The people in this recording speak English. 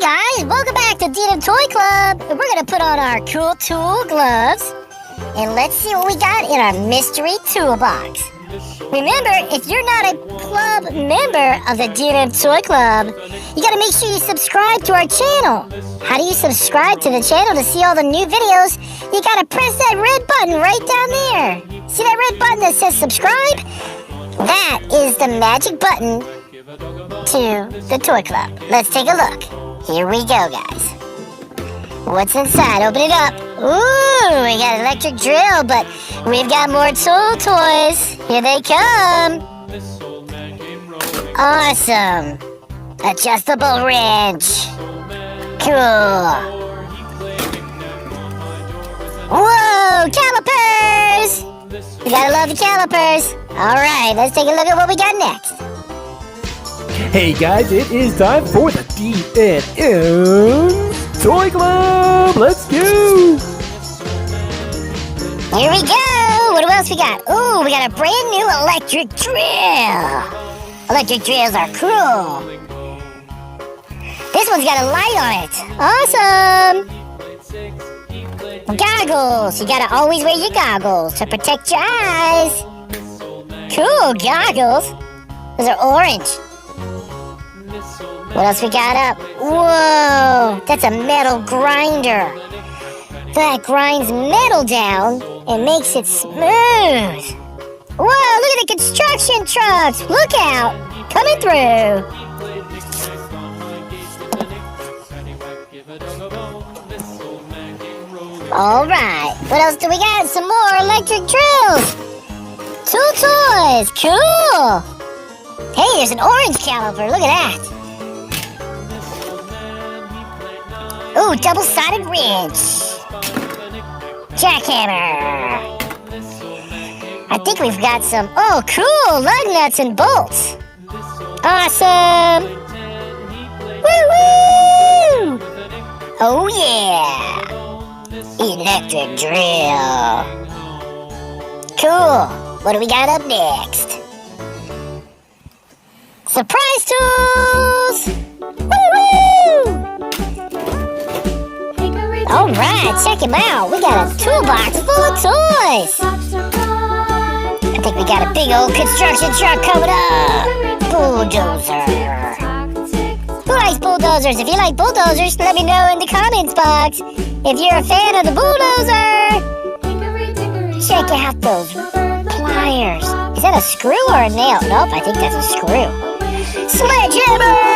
guys, welcome back to D&M Toy Club. And we're gonna put on our cool tool gloves. And let's see what we got in our mystery toolbox. Remember, if you're not a club member of the D&M Toy Club, you gotta make sure you subscribe to our channel. How do you subscribe to the channel to see all the new videos? You gotta press that red button right down there. See that red button that says subscribe? That is the magic button to the Toy Club. Let's take a look. Here we go, guys. What's inside? Open it up. Ooh, we got an electric drill, but we've got more tool toys. Here they come. Awesome. Adjustable wrench. Cool. Whoa, calipers. We gotta love the calipers. All right, let's take a look at what we got next. Hey guys, it is time for the D&M Toy Club! Let's go! Here we go! What else we got? Ooh, we got a brand new electric drill! Electric drills are cool! This one's got a light on it! Awesome! Goggles! You gotta always wear your goggles to protect your eyes! Cool, goggles! Those are orange. What else we got up? Whoa! That's a metal grinder. That grinds metal down and makes it smooth. Whoa! Look at the construction trucks! Look out! Coming through! Alright, what else do we got? Some more electric drills! Tool toys! Cool! Hey, there's an orange caliper. Look at that! Ooh, double-sided wrench. Jackhammer. I think we've got some... Oh, cool! Lug nuts and bolts. Awesome! Woo-woo! Oh, yeah! Electric drill. Cool. What do we got up next? Surprise tools! Woo-woo! Alright, check him out. We got a toolbox full of toys. I think we got a big old construction truck coming up. Bulldozer. Who likes bulldozers? If you like bulldozers, let me know in the comments box. If you're a fan of the bulldozer, check out those pliers. Is that a screw or a nail? Nope, I think that's a screw. Sledgehammer!